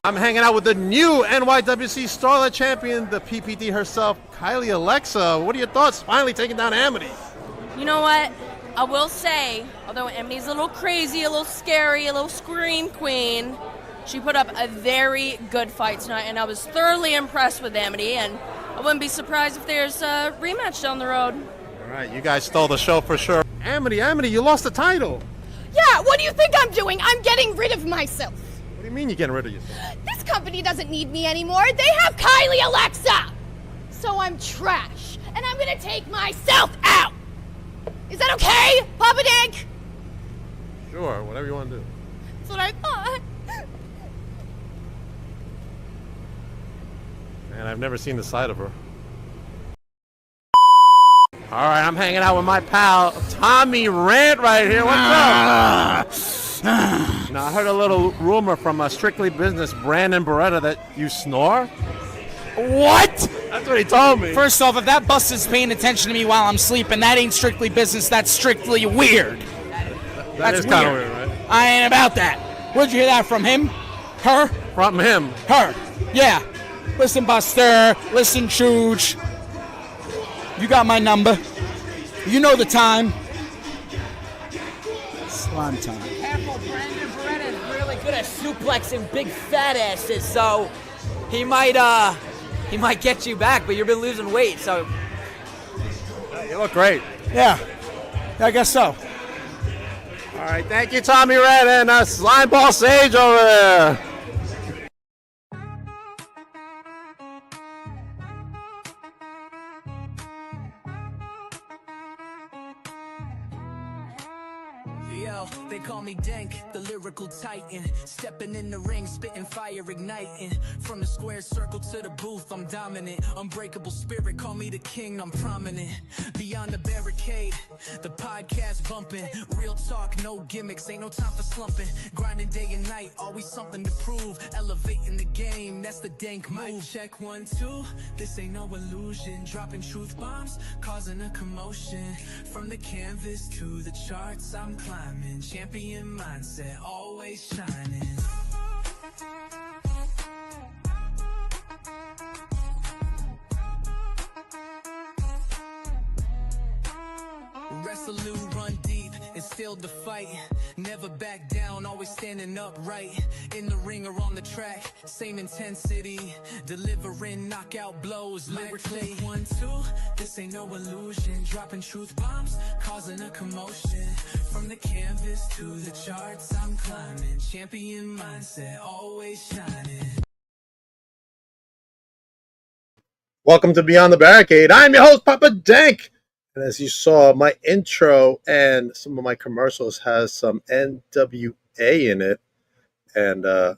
I'm hanging out with the new NYWC Starlet Champion, the PPD herself, Kylie Alexa. What are your thoughts? Finally taking down Amity. You know what? I will say, although Amity's a little crazy, a little scary, a little scream queen, she put up a very good fight tonight, and I was thoroughly impressed with Amity, and I wouldn't be surprised if there's a rematch down the road. All right, you guys stole the show for sure. Amity, you lost the title. Yeah, what do you think I'm doing? I'm getting rid of myself. What do you mean you're getting rid of yourself? This company doesn't need me anymore. They have Kylie Alexa. So I'm trash, and I'm gonna take myself out. Is that okay, Papa Dick? Sure, whatever you want to do. That's what I thought. Man, I've never seen the side of her. All right, I'm hanging out with my pal, Tommy Rant right here. What's up? Now, I heard a little rumor from Strictly Business, Brandon Beretta, that you snore. What? That's what he told me. First off, if that bus is paying attention to me while I'm sleeping, that ain't strictly business, that's strictly weird. That is kind of weird, right? I ain't about that. Where'd you hear that from him? Her? From him. Her. Yeah. Listen, Buster. Listen, Chooch. You got my number. You know the time. Slime time. Careful, Brandon Beretta is really good at suplexing big fat asses, so he might get you back, but you've been losing weight, so. You look great. Yeah, I guess so. All right, thank you, Tommy Red, and Slime Ball Sage over there. Yo, they call me Dank, the lyrical titan. Stepping in the ring, spitting fire, igniting. From the square circle to the booth, I'm dominant. Unbreakable spirit, call me the king, I'm prominent. Beyond the barricade, the podcast bumping. Real talk, no gimmicks, ain't no time for slumping. Grinding day and night, always something to prove. Elevating the game, that's the Dank move. Mic check 1, 2, this ain't no illusion. Dropping truth bombs, causing a commotion. From the canvas to the charts, I'm climbing. Champion mindset, always shining. Resolute, run deep, instilled the fight. Never back down, always standing upright. In the ring or on the track, same intensity. Delivering knockout blows lyrically. 1, 2, this ain't no illusion. Dropping truth bombs, causing a commotion. From the canvas to the charts, I'm climbing. Champion mindset, always shining. Welcome to Beyond the Barricade. I'm your host, Papa Dank. And as you saw, my intro and some of my commercials has some NWA in it. And my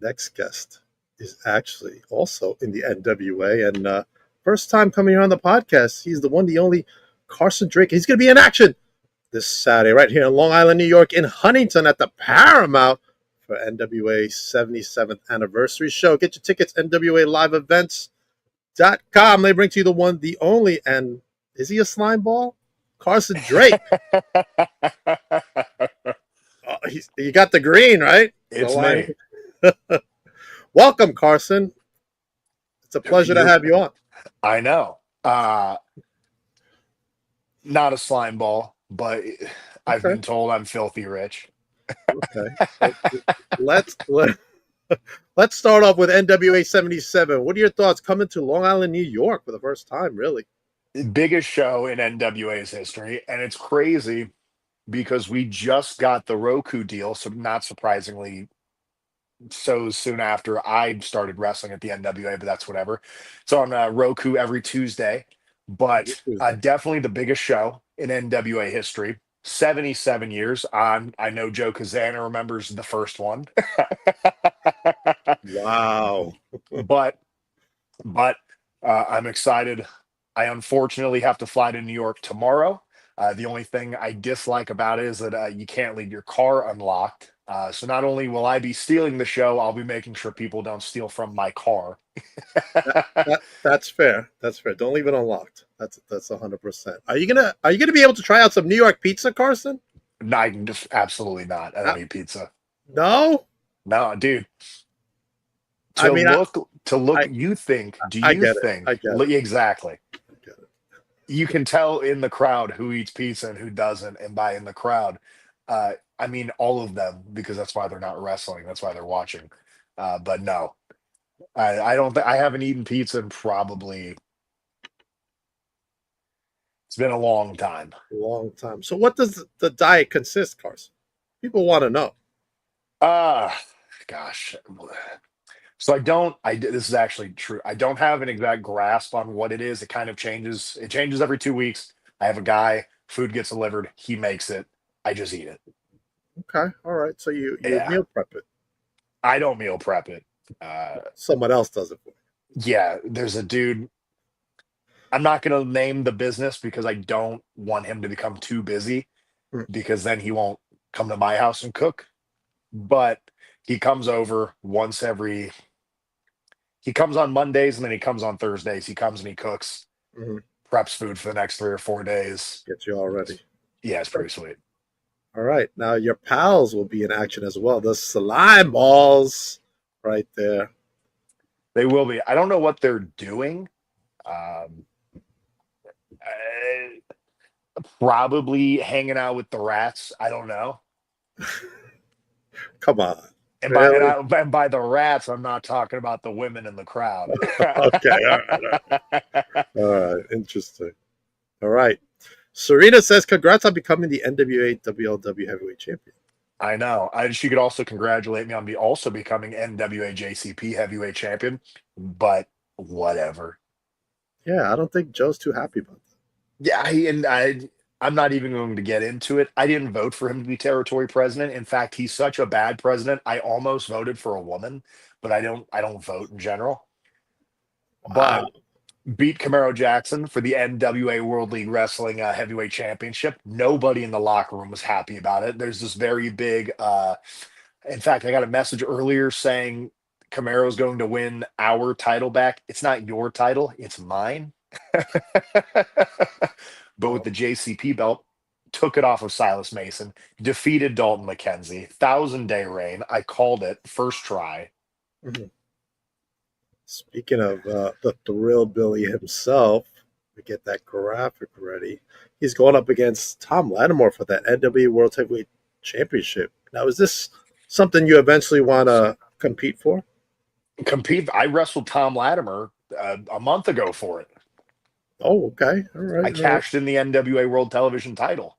next guest is actually also in the NWA. And first time coming here on the podcast, he's the one, the only Carson Drake. He's going to be in action this Saturday right here in Long Island, New York, in Huntington at the Paramount for NWA 77th anniversary show. Get your tickets, NWALiveEvents.com. They bring to you the one, the only, and is he a slime ball? Carson Drake. You got the green, right? It's so me. Welcome, Carson. It's a pleasure to have you on. I know. Not a slime ball, but I've been told I'm filthy rich. Okay. Let's start off with NWA 77. What are your thoughts coming to Long Island, New York for the first time, really? Biggest show in NWA's history, and it's crazy because we just got the Roku deal, so not surprisingly, so soon after I started wrestling at the NWA, but that's whatever. It's on Roku every Tuesday, but definitely the biggest show in NWA history. 77 years. I know Joe Kazana remembers the first one. Wow. but I'm excited. I unfortunately have to fly to New York tomorrow. The only thing I dislike about it is that you can't leave your car unlocked. So not only will I be stealing the show, I'll be making sure people don't steal from my car. That's fair. That's fair. Don't leave it unlocked. That's 100%. Are you gonna be able to try out some New York pizza, Carson? No, absolutely not. I don't eat pizza. No, No, dude. I mean, I you think, do I you get it. I think, get it. exactly. I get it. You can tell in the crowd who eats pizza and who doesn't. And by in the crowd, I mean all of them, because that's why they're not wrestling. That's why they're watching. But no, I don't think I haven't eaten pizza in probably, it's been a long time. Long time. So, what does the diet consist, Carson? People want to know. Uh gosh. So this is actually true. I don't have an exact grasp on what it is. It kind of changes. It changes every 2 weeks. I have a guy, food gets delivered, he makes it. I just eat it. Okay, all right. So you Yeah. meal prep it. I don't meal prep it. Someone else does it for Yeah, there's a dude. I'm not going to name the business because I don't want him to become too busy, you. because then he won't come to my house and cook. But he comes over once every, he comes on Mondays and then he comes on Thursdays. He comes and he cooks, Mm-hmm. preps food for the next 3 or 4 days. Get you all ready. Yeah, it's pretty sweet. All right. Now your pals will be in action as well. The slime balls, right there. They will be. I don't know what they're doing. Um, Probably hanging out with the rats. I don't know. Come on. And Really? and by the rats, I'm not talking about the women in the crowd. Okay. All right. All right. Interesting. All right. Serena says, "Congrats on becoming the NWA WLW Heavyweight Champion." I know. She could also congratulate me on also becoming NWA JCP Heavyweight Champion, but whatever. Yeah, I don't think Joe's too happy about that. Yeah, I'm not even going to get into it. I didn't vote for him to be territory president. In fact, he's such a bad president. I almost voted for a woman, but I don't vote in general. But Wow. beat Camaro Jackson for the NWA World League Wrestling Heavyweight Championship. Nobody in the locker room was happy about it. There's this very big. In fact, I got a message earlier saying Camaro's going to win our title back. It's not your title, it's mine. But with Oh, the JCP belt, took it off of Silas Mason, defeated Dalton McKenzie, 1,000-day reign. I called it first try. mhm. Speaking of the Thrill Billy himself, we get that graphic ready. He's going up against Tom Lattimore for that NWA World Heavyweight Championship. Now, is this something you eventually want to compete for? Compete. I wrestled Tom Latimer a month ago for it. Oh, okay. All I right. All right. cashed in the NWA World Television title.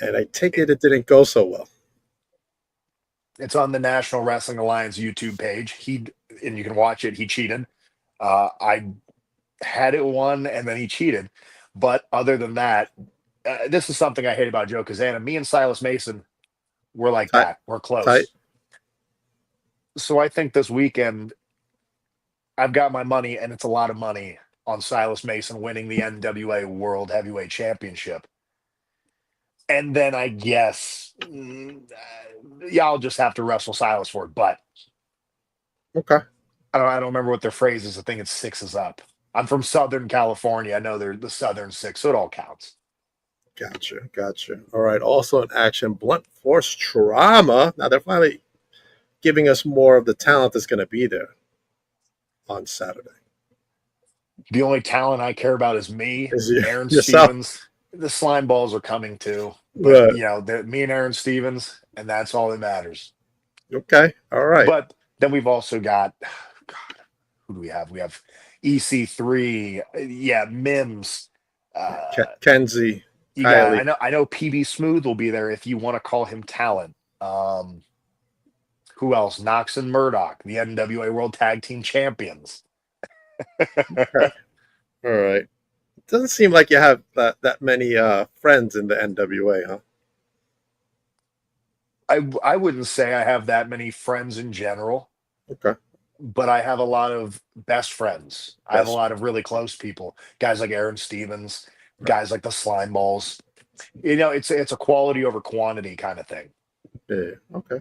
And I take it didn't go so well. It's on the National Wrestling Alliance YouTube page. And you can watch it. He cheated. I had it won, and then he cheated. But other than that, this is something I hate about Joe Kazana. Me and Silas Mason, we're like Tight. that. We're Tight. close. So I think this weekend I've got my money, and it's a lot of money, on Silas Mason winning the NWA World Heavyweight Championship. And then I guess, yeah, I'll just have to wrestle Silas for it. But Okay. I don't remember what their phrase is. I think it's sixes up. I'm from Southern California. I know they're the Southern Six, so it all counts. Gotcha. Gotcha. All right. Also in action, Blunt Force Trauma. Now they're finally giving us more of the talent that's going to be there on Saturday. The only talent I care about is me, Is you, Aaron yourself. Stevens. The slime balls are coming too. But, Right. me and Aaron Stevens, and that's all that matters. Okay. All right. But then we've also got, God, who do we have? We have EC3, yeah, Mims. Kenzie. You got, Kylie. I know PB Smooth will be there if you want to call him talent. Who else? Knox and Murdoch, the NWA World Tag Team Champions. Okay. All right. It doesn't seem like you have that many friends in the NWA, huh? I wouldn't say I have that many friends in general, Okay. but I have a lot of best friends. I have a Best. lot of really close people, guys like Aaron Stevens, Right. guys like the Slime Balls. It's a quality over quantity kind of thing. Yeah. Okay.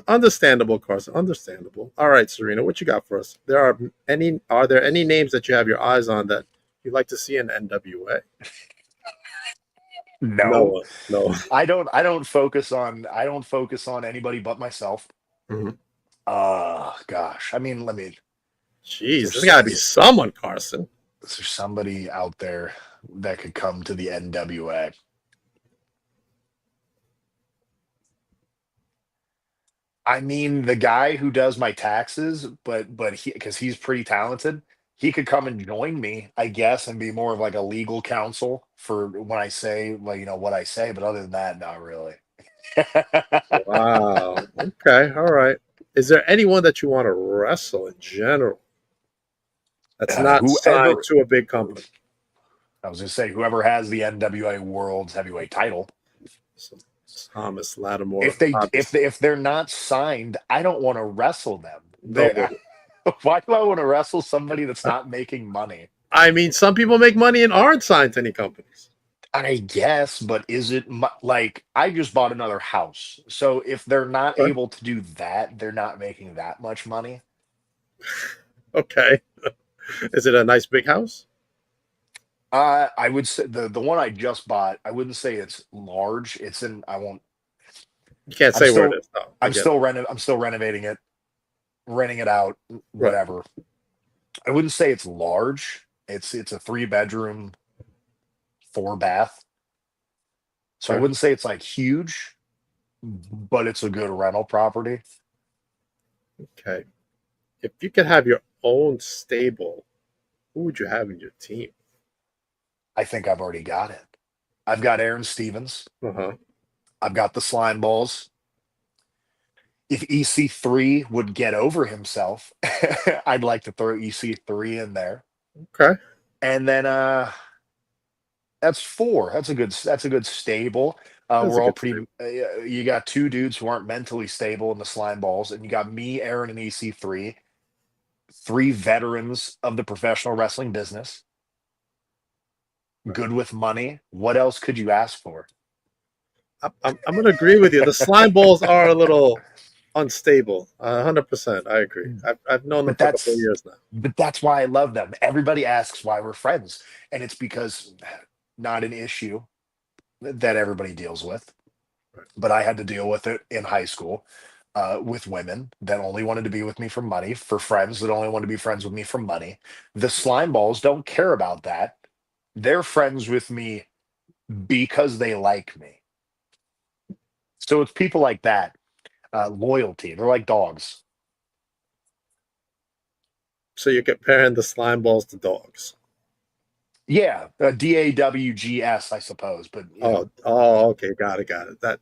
Understandable, Carson. Understandable. All right, Serena, what you got for us? Are there any names that you have your eyes on that you'd like to see in NWA? No, No. I don't focus on anybody but myself. Mhm. Gosh. I mean, let me. Jeez, there's There's got to be someone, Carson. is there somebody out there that could come to the NWA? I mean, the guy who does my taxes, but he because he's pretty talented, he could come and join me, I guess, and be more of like a legal counsel for when I say, like, what I say. But other than that, not really. Wow. Okay. All right. Is there anyone that you want to wrestle in general that's not signed Whoever, to a big company? I was gonna say, whoever has the NWA World's Heavyweight title, So, Thomas Lattimore, if obviously. if they're not signed, I don't want to wrestle them. They, Nobody. why do I want to wrestle somebody that's not making money? I mean, some people make money and aren't signed to any companies. I guess, but is it like I just bought another house? So if they're not Okay. able to do that, they're not making that much money. Okay. Is it a nice big house? I would say the one I just bought, I wouldn't say it's large. It's in I won't You can't I'm say where it still is. No, I get it. I'm still renovating it, renting it out, Right. whatever. I wouldn't say it's large. It's a 3 bedroom, 4 bath. So I Okay. wouldn't say it's like huge, but it's a good rental property. Okay. If you could have your own stable, who would you have in your team? I think I've already got it. I've got Aaron Stevens. Uh huh. I've got the slime balls. If EC3 would get over himself, I'd like to throw EC3 in there. Okay. And then that's four. That's a good stable. That's a We're all good pretty. stable. You got two dudes who aren't mentally stable in the slime balls, and you got me, Aaron, and EC3. Three veterans of the professional wrestling business, Right. good with money. What else could you ask for? I'm going to agree with you. The slime balls are a little unstable. 100%. I agree. I've known them But for a couple of that's years now. but that's why I love them. Everybody asks why we're friends, and it's because not an issue that everybody deals with, Right. but I had to deal with it in high school with women that only wanted to be with me for money, for friends that only want to be friends with me for money. The slime balls don't care about that. They're friends with me because they like me. So it's people like that. Loyalty. They're like dogs. So you're comparing the slime balls to dogs. Yeah, DAWGS, I suppose. But Okay, got it.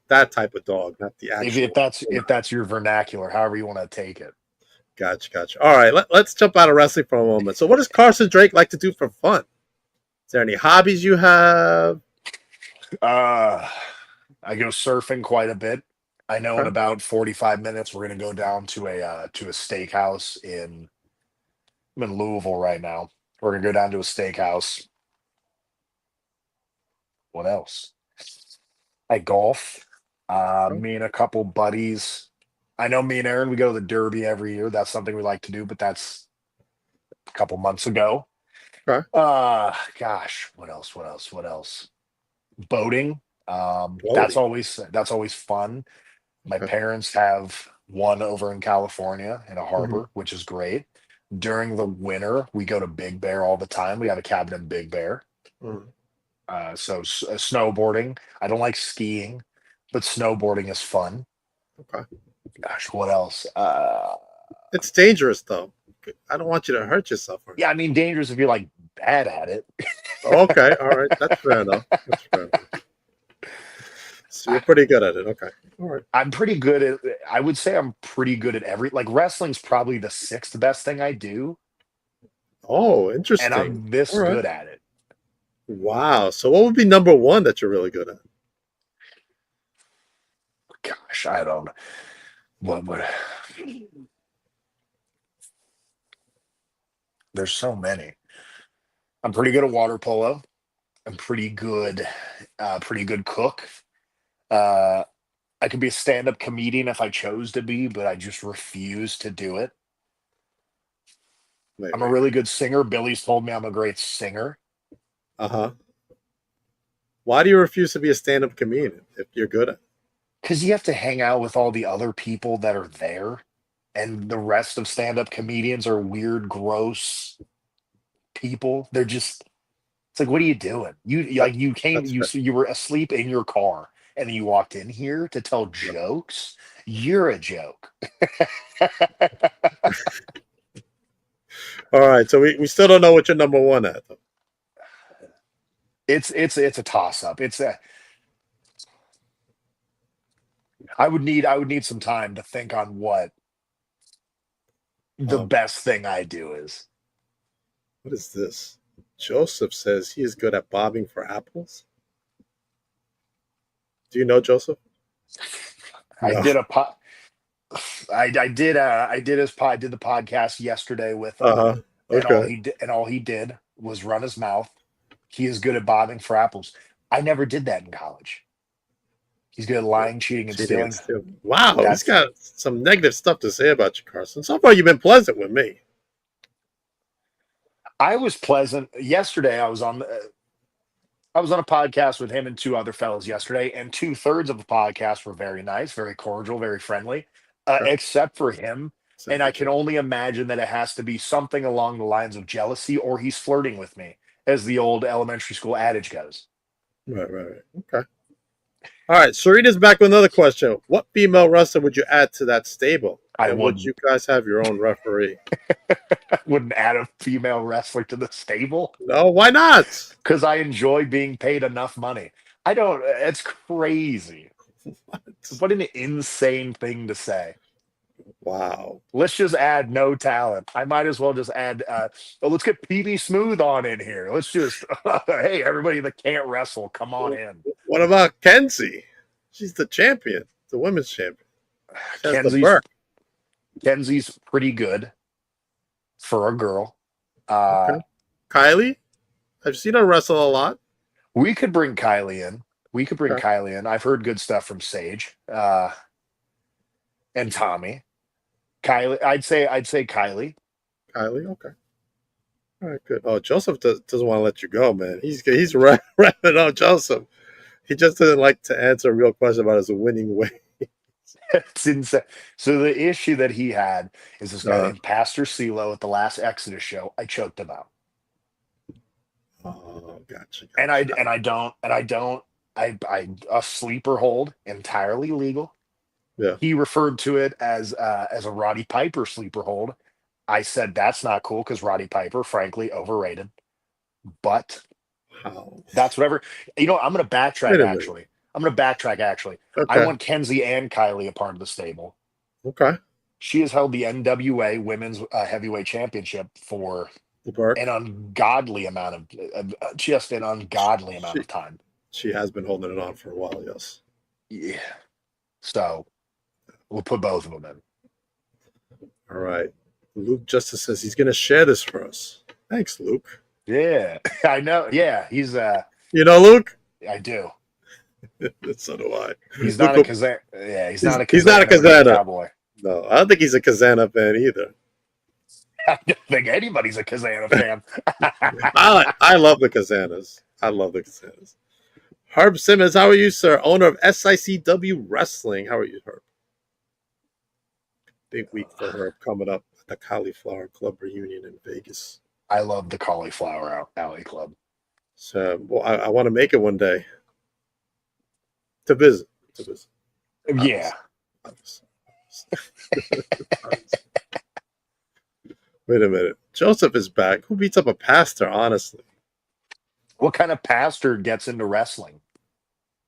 That type of dog, not the if actual. that's if that's your vernacular, however you want to take it. Gotcha. All right, let's jump out of wrestling for a moment. So, what does Carson Drake like to do for fun? Is there any hobbies you have? Uh, I go surfing quite a bit. I know in Okay. about 45 minutes we're gonna go down to a steakhouse in I'm in Louisville right now. We're gonna go down to a steakhouse. What else? I golf. Me and a couple buddies. I know me and Aaron, we go to the Derby every year. That's something we like to do, but that's a couple months ago. Okay. Gosh, what else? What else? Boating. That's Floating. always fun. My Okay. parents have one over in California in a Hmm. harbor, which is great. During the winter, we go to Big Bear all the time. We have a cabin in Big Bear. Hmm. Snowboarding. I don't like skiing, but snowboarding is fun. Okay. Gosh, what else? It's dangerous though. I don't want you to hurt yourself. Yeah, I mean, dangerous if you're like bad at it. Okay. All right. That's fair enough. That's fair enough. So you're pretty good at it. Okay. All right. I'm pretty good at. I would say I'm pretty good at like wrestling's probably the sixth best thing I do, Oh, and interesting. I'm All this right. good at it. Wow. So what would be number one that you're really good at? Gosh, I don't. What? There's so many. I'm pretty good at water polo. I'm pretty good cook. Uh, I could be a stand-up comedian if I chose to be, but I just refuse to do it. Wait, I'm a wait. really good singer. Billy's told me I'm a great singer Uh huh. Why do you refuse to be a stand-up comedian if you're good at it? because you have to hang out with all the other people that are there, and the rest of stand-up comedians are weird, gross people. They're just it's like, what are you doing? That, You came that's fair. you were asleep in your car and then you walked in here to tell Yeah. jokes. You're a joke. All right, so we still don't know what your number one at. Though. It's a toss up. It's a I would need some time to think on what the Um, best thing I do is. what is this? Joseph says he is good at bobbing for apples. Do you know Joseph? I No. did a po- I did the podcast yesterday with Uh him, huh. and Okay. all he did was run his mouth. He is good at bobbing for apples. I never did that in college. He's good at lying, cheating, and Cheating and stealing. stealing. Wow, he's That's got some negative stuff to say about you, Carson. So far, you've been pleasant with me. I was pleasant yesterday. I was on a podcast with him and two other fellows yesterday, and 2/3 of the podcast were very nice, very cordial, very friendly, Okay. except for him. Except And for I can Joe. only imagine that it has to be something along the lines of jealousy, or he's flirting with me, as the old elementary school adage goes. Right. Okay. All right. Sarita's back with another question. What female wrestler would you add to that stable? I And would wouldn't you guys have your own referee? I wouldn't add a female wrestler to the stable No, why not? because I enjoy being paid enough money. I don't. It's crazy. What an insane thing to say. Wow. Let's just add no talent. I might as well just add. Let's get PB Smooth on in here. Let's just. Hey, everybody that can't wrestle, come on in. What about Kenzie? She's the champion, the women's champion. She has the Kenzie's Burke. Kenzie's pretty good for a girl. Okay. Kylie? I've seen her wrestle a lot. We could bring Kylie in. Okay. I've heard good stuff from Sage and Tommy. Kylie, I'd say Kylie. Kylie, okay. All right, good. Oh, Joseph doesn't want to let you go, man. He's wrapping up Joseph. He just doesn't like to answer a real question about his winning way. It's insane. So the issue that he had is this guy Uh, named Pastor CeeLo at the last Exodus show. I choked him out, oh, gotcha. and I don't. I a sleeper hold entirely legal. Yeah. He referred to it as a Roddy Piper sleeper hold. I said that's not cool because Roddy Piper, frankly, overrated. But How? that's whatever. I'm going to backtrack. Wait a minute. Actually, I'm going to backtrack. Actually, I Okay. want Kenzie and Kylie a part of the stable. Okay. She has held the NWA Women's Heavyweight Championship for The Burke. an ungodly amount just an ungodly amount She, of time. she has been holding it on for a while, yes. Yeah. So we'll put both of them in. All right. Luke Justice says he's going to share this for us. Thanks, Luke. Yeah, I know. Yeah, he's You know, Luke? I do. So do I. He's Luke not a Kazan. Yeah, he's not a he's not a Kazan Kazana. cowboy. No, I don't think he's a Kazana fan either. I don't think anybody's a Kazana fan. I love the Kazanas. I love the Kazanas. Herb Simmons, how are you, sir? Owner of SICW Wrestling. How are you, Herb? Big week for Herb coming up at the Cauliflower Club reunion in Vegas. I love the Cauliflower Alley Club. So, well, I want to make it one day to visit. Yeah. Wait a minute. Joseph is back. Who beats up a pastor, honestly? What kind of pastor gets into wrestling?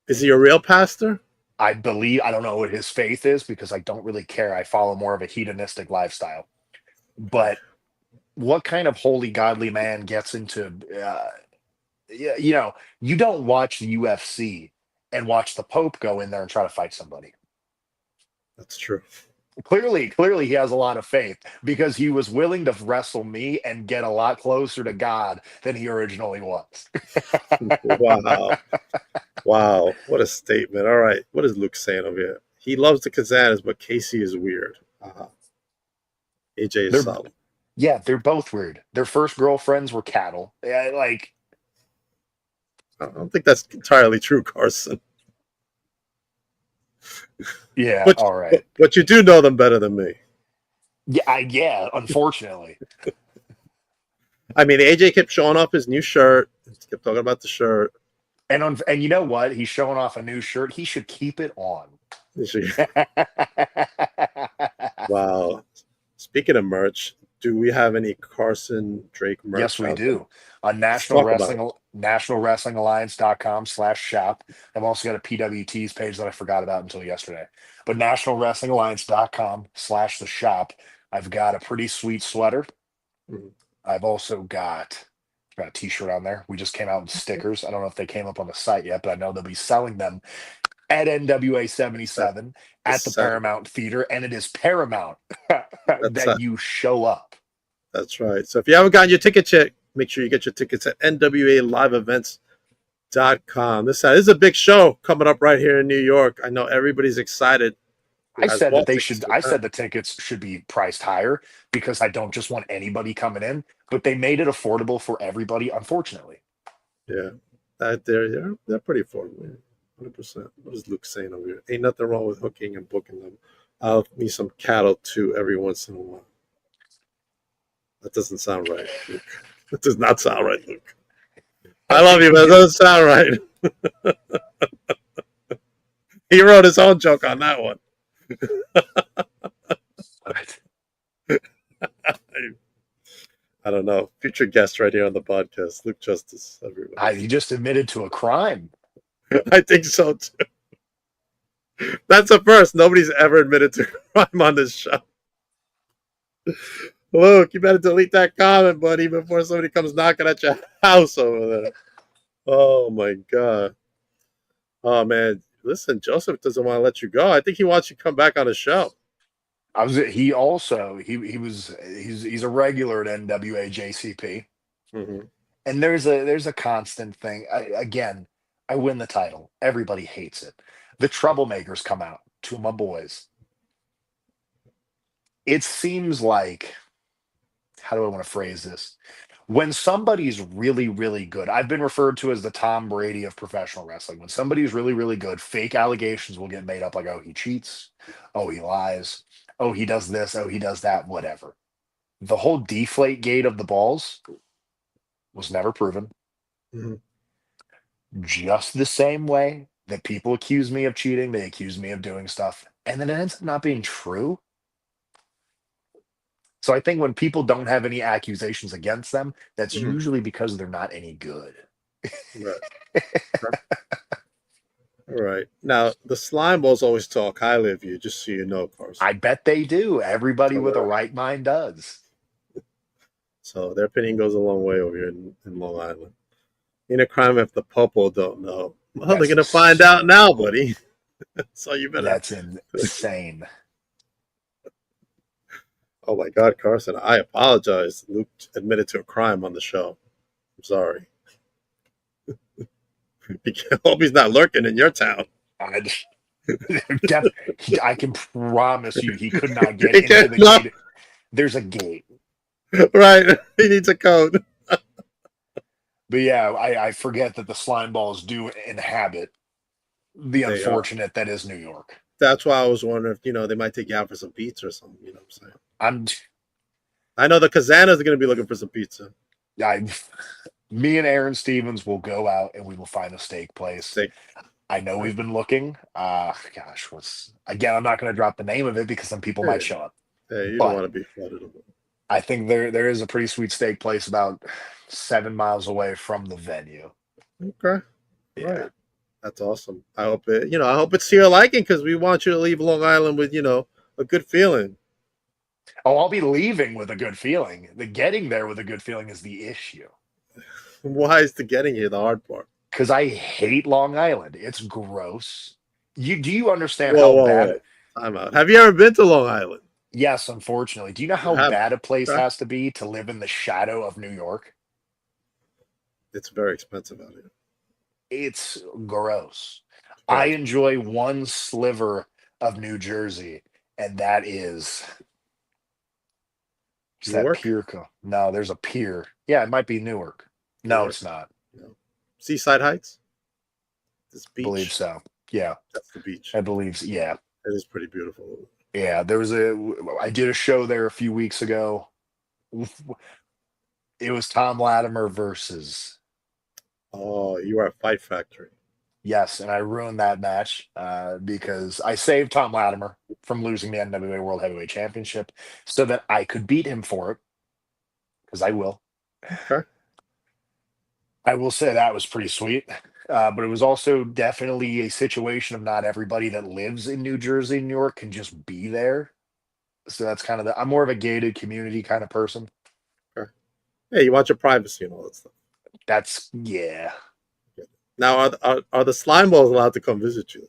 Is he a real pastor? I don't know what his faith is because I don't really care. I follow more of a hedonistic lifestyle. But what kind of holy, godly man gets into, you don't watch the UFC and watch the Pope go in there and try to fight somebody. That's true. Clearly, he has a lot of faith because he was willing to wrestle me and get a lot closer to God than he originally was. Wow. Wow. What a statement. All right. What is Luke saying over here? He loves the Kazanas, but Casey is weird. AJ is They're solid. Yeah, they're both weird. Their first girlfriends were cattle. Yeah, like I don't think that's entirely true, Carson. yeah, But, all right. but you do know them better than me. Yeah, unfortunately. I mean, AJ kept showing off his new shirt. He kept talking about the shirt. And you know what? He's showing off a new shirt. He should keep it on. Wow. Speaking of merch, do we have any Carson Drake Yes, merch we out there? do. On Let's talk about it. nationalwrestlingalliance.com/shop. I've also got a PWTs page that I forgot about until yesterday. But nationalwrestlingalliance.com/the shop. I've got a pretty sweet sweater. Mhm. I've also got a t-shirt on there. We just came out with stickers. I don't know if they came up on the site yet, but I know they'll be selling them at NWA That- 77 The at the sound. Paramount Theater, and it is paramount That's that you show up. that's right. So if you haven't gotten your tickets yet, make sure you get your tickets at nwaliveevents.com. This is a big show coming up right here in New York. I know everybody's excited who has bought tickets to I attend. said the tickets should be priced higher because I don't just want anybody coming in, but they made it affordable for everybody, unfortunately. Yeah, they're pretty affordable. 100%. What is Luke saying over here? Ain't nothing wrong with hooking and booking them. I'll need some cattle too every once in a while. That doesn't sound right, Luke. That does not sound right, Luke. I love you, but it doesn't sound right. He wrote his own joke on that one. I don't know. Future guest right here on the podcast, Luke Justice, everybody. He just admitted to a crime. I think so too. That's a first. Nobody's ever admitted to crime on this show. Luke, you better delete that comment, buddy, before somebody comes knocking at your house over there. Oh my god. Oh man. Listen, Joseph doesn't want to let you go. I think he wants you to come back on the show. He's a regular at NWA JCP. Mm-hmm. And there's a constant thing. I win the title. Everybody hates it. The troublemakers come out, two of my boys. It seems like, how do I want to phrase this? When somebody's really, really good, I've been referred to as the Tom Brady of professional wrestling. When somebody's really, really good, fake allegations will get made up like, oh, he cheats, oh, he lies, oh, he does this, oh, he does that, whatever. The whole deflate gate of the balls was never proven. Mm-hmm. Just the same way that people accuse me of cheating, they accuse me of doing stuff, and then it ends up not being true. So I think when people don't have any accusations against them, that's Mm-hmm. usually because they're not any good. Right. All right. Now, the slime balls always talk highly of you, just so you know, Carson. I bet they do. Everybody All with a right. right mind does. So their opinion goes a long way over here in Long Island. In a crime if the Popo don't know. Well, they're going to find out now, buddy. So you better. That's insane. Oh my God, Carson, I apologize. Luke admitted to a crime on the show. I'm sorry. Hope he's not lurking in your town. I can promise you he could not get into the gate. There's a gate. Right. He needs a code. But yeah, I forget that the slime balls do inhabit the unfortunate that is New York. That's why I was wondering if, they might take you out for some pizza or something. You know what I'm saying? I know the Kazanas are going to be looking for some pizza. Me and Aaron Stevens will go out and we will find a steak place. I know we've been looking. Gosh, I'm not going to drop the name of it because some people might show up. Hey, you don't want to be flooded. I think there is a pretty sweet steak place about 7 miles away from the venue. Okay. Yeah. Right. That's awesome. I hope it's to your liking because we want you to leave Long Island with, a good feeling. Oh, I'll be leaving with a good feeling. The getting there with a good feeling is the issue. Why is the getting here the hard part? Because I hate Long Island. It's gross. Do you understand how bad? I'm out. Have you ever been to Long Island? Yes, unfortunately. Do you know how bad a place has to be to live in the shadow of New York? It's very expensive out here. It's gross. I enjoy one sliver of New Jersey, and that is that pier. No, there's a pier. Yeah, it might be Newark. No, it's not. No. Seaside Heights? This beach? I believe so. Yeah. That's the beach. I believe so. Yeah. It is pretty beautiful. Yeah, I did a show there a few weeks ago. It was Tom Latimer versus, Oh, you are a Fight Factory. yes, and I ruined that match because I saved Tom Latimer from losing the NWA World Heavyweight Championship so that I could beat him for it, because I will. Okay. I will say that was pretty sweet. But it was also definitely a situation of not everybody that lives in New Jersey, New York can just be there. So that's kind of I'm more of a gated community kind of person. Okay. Yeah, you want your privacy and all that stuff. That's, yeah. Now, are the slime balls allowed to come visit you?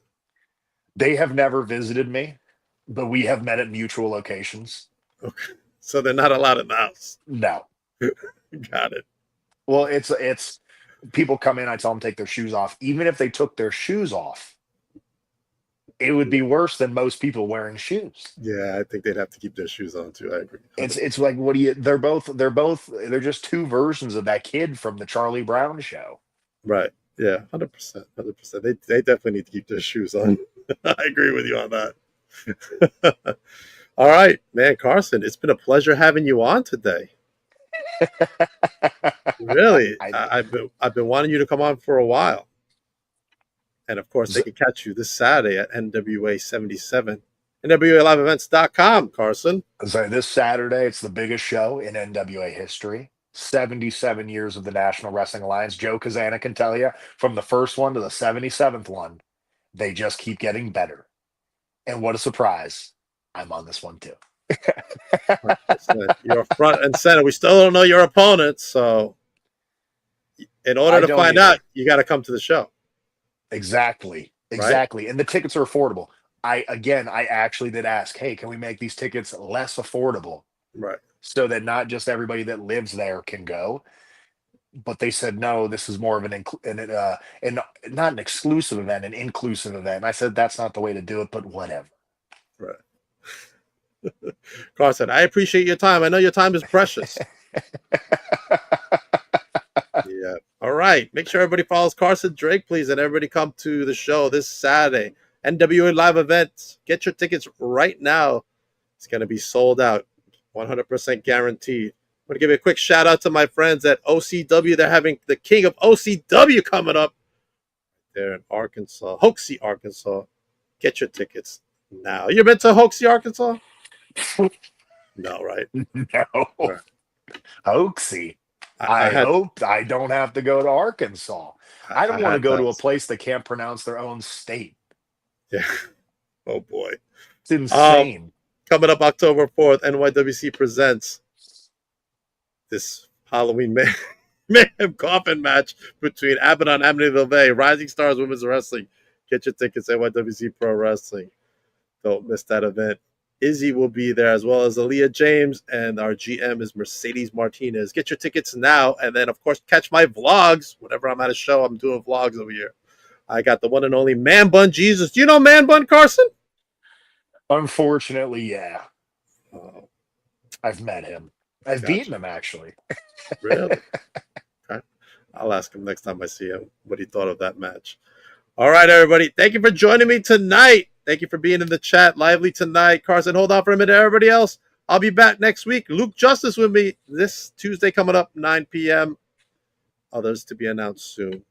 They have never visited me, but we have met at mutual locations. Okay. So they're not allowed in the house. No. Got it. Well, it's people come in, I tell them take their shoes off. Even if they took their shoes off, it would be worse than most people wearing shoes. Yeah, I think they'd have to keep their shoes on too. I agree. It's like, they're just two versions of that kid from the Charlie Brown show. Right. Yeah, 100%. 100%. They definitely need to keep their shoes on. I agree with you on that. All right, man, Carson, it's been a pleasure having you on today. Really, I've been wanting you to come on for a while. And of course, they can catch you this Saturday at NWA 77, NWALiveEvents.com, Carson. So this Saturday, it's the biggest show in NWA history. 77 years of the National Wrestling Alliance. Joe Kazana can tell you, from the first one to the 77th one, they just keep getting better. And what a surprise. I'm on this one too. You're front and center. We still don't know your opponent, so in order to find out, you got to come to the show. Exactly. Right? And the tickets are affordable. I actually did ask, hey, can we make these tickets less affordable? Right. So that not just everybody that lives there can go. But they said, no, this is more of an not an exclusive event, an inclusive event. And I said, that's not the way to do it, but whatever. Right. Carson, I appreciate your time. I know your time is precious. Yeah. All right. Make sure everybody follows Carson Drake, please, and everybody come to the show this Saturday. NWA live event. Get your tickets right now. It's going to be sold out. 100% guaranteed. I'm going to give you a quick shout out to my friends at OCW. They're having the King of OCW coming up there in Arkansas, Hoxie, Arkansas. Get your tickets now. You been to Hoxie, Arkansas? No, right? No. Right. Hoxie. I hope I don't have to go to Arkansas. I don't want to go to a place that can't pronounce their own state. Yeah. Oh, boy. It's insane. Coming up October 4th, NYWC presents this Halloween Mayhem Coffin match between Abaddon and Amityville Bay, Rising Stars Women's Wrestling. Get your tickets at NYWC Pro Wrestling. Don't miss that event. Izzy will be there, as well as Aaliyah James, and our GM is Mercedes Martinez. Get your tickets now, and then, of course, catch my vlogs. Whenever I'm at a show, I'm doing vlogs over here. I got the one and only Man Bun Jesus. Do you know Man Bun, Carson? Unfortunately, yeah. I've met him. I've beaten him, actually. Really? Okay. I'll ask him next time I see him what he thought of that match. All right, everybody. Thank you for joining me tonight. Thank you for being in the chat lively tonight. Carson, hold on for a minute. Everybody else, I'll be back next week. Luke Justice with me this Tuesday coming up, 9 p.m. Others to be announced soon.